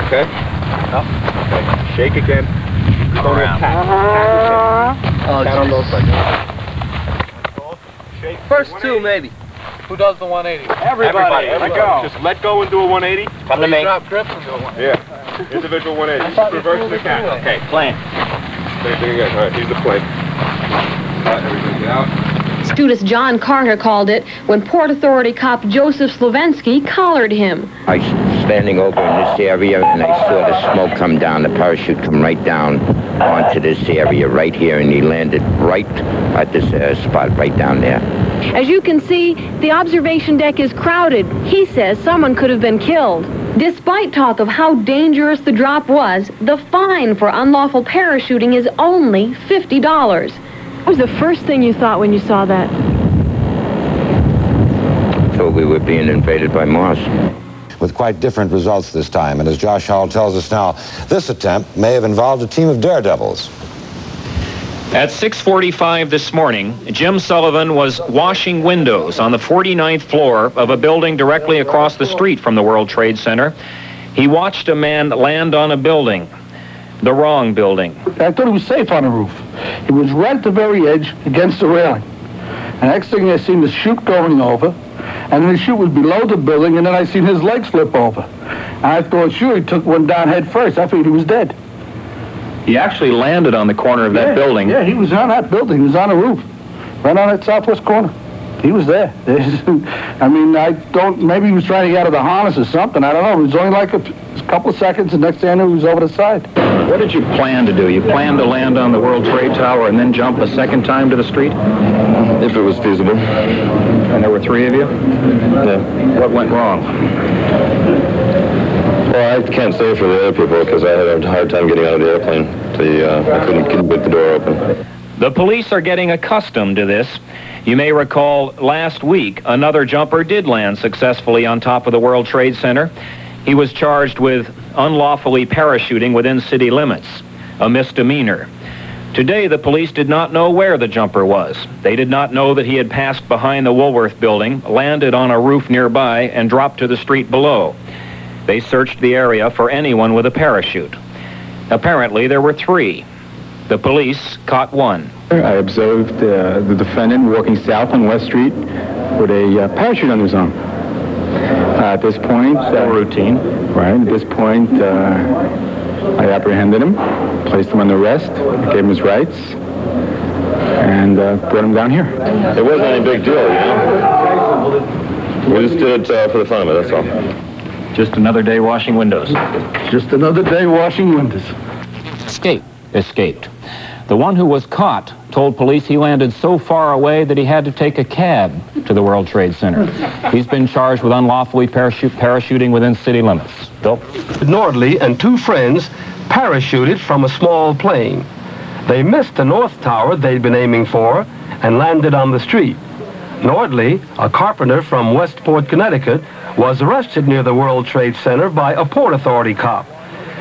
Okay? No. Okay. Shake again. You're going to attack. Pat on those legs. Shake. First two, maybe. Who does the 180? Everybody. Let go. Just let go and do a 180. Come to me. Drop grips and do a 180. Yeah. Individual 180. Just reverse the cat. Okay, plan. Same thing again. All right, here's the plane. Everybody get out. Student John Carter called it when Port Authority cop Joseph Slavensky collared him. I was standing over in this area, and I saw the smoke come down, the parachute come right down onto this area right here, and he landed right at this spot right down there. As you can see, the observation deck is crowded. He says someone could have been killed. Despite talk of how dangerous the drop was, the fine for unlawful parachuting is only $50. What was the first thing you thought when you saw that? So we were being invaded by Mars. With quite different results this time, and as Josh Hall tells us now, this attempt may have involved a team of daredevils. At 6:45 this morning, Jim Sullivan was washing windows on the 49th floor of a building directly across the street from the World Trade Center. He watched a man land on a building, the wrong building. I thought he was safe on the roof. He was right at the very edge against the railing. And next thing I seen the chute going over, and then the chute was below the building, and then I seen his legs flip over. And I thought, sure, he took one down head first. I figured he was dead. He actually landed on the corner of that building. Yeah, he was on that building. He was on the roof, right on that southwest corner. He was there. I mean, I don't, maybe he was trying to get out of the harness or something. I don't know. It was only like a couple of seconds, and next thing I knew, he was over the side. What did you plan to do? You planned to land on the World Trade Tower and then jump a second time to the street? If it was feasible. And there were three of you? Yeah. What went wrong? Well, I can't say for the other people because I had a hard time getting out of the airplane. I couldn't get the door open. The police are getting accustomed to this. You may recall last week, another jumper did land successfully on top of the World Trade Center. He was charged with unlawfully parachuting within city limits, a misdemeanor. Today, the police did not know where the jumper was. They did not know that he had passed behind the Woolworth building, landed on a roof nearby, and dropped to the street below. They searched the area for anyone with a parachute. Apparently, there were three. The police caught one. I observed the defendant walking south on West Street with a parachute on his arm. At this point... routine. Right. At this point, I apprehended him, placed him under arrest, gave him his rights, and brought him down here. It wasn't any big deal, you know? We just did it for the fun of it, that's all. Just another day washing windows. Just another day washing windows. Escaped. The one who was caught told police he landed so far away that he had to take a cab to the World Trade Center. He's been charged with unlawfully parachuting within city limits. Bill? Nordley and two friends parachuted from a small plane. They missed the North Tower they'd been aiming for and landed on the street. Nordley, a carpenter from Westport, Connecticut, was arrested near the World Trade Center by a Port Authority cop.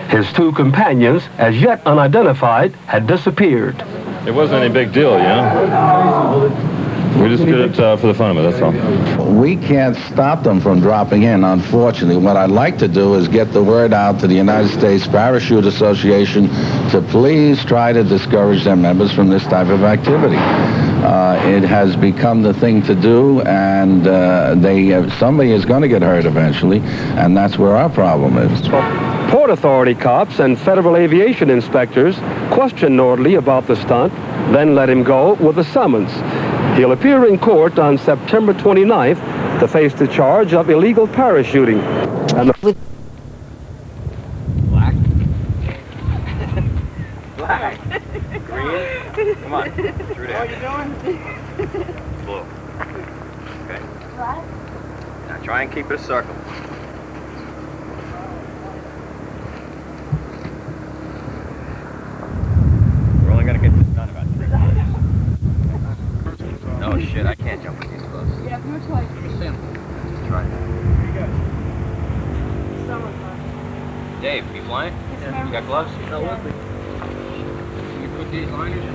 His two companions, as yet unidentified, had disappeared. It wasn't any big deal, you know? We just did it for the fun of it, that's all. We can't stop them from dropping in, unfortunately. What I'd like to do is get the word out to the United States Parachute Association to please try to discourage their members from this type of activity. It has become the thing to do, and somebody is going to get hurt eventually, and that's where our problem is. Port Authority cops and federal aviation inspectors questioned Nordley about the stunt, then let him go with a summons. He'll appear in court on September 29th to face the charge of illegal parachuting. And Black. Black. Green. Come on. Through there. What are you doing? Blue. Okay. What? Now try and keep it a circle. We're only going to get this done about 3 minutes. No shit, I can't jump with these gloves. You have no choice. Try. Here you go. Someone's fine. Dave, you flying? Yes, You got gloves? No, with me. Can you put these liners in?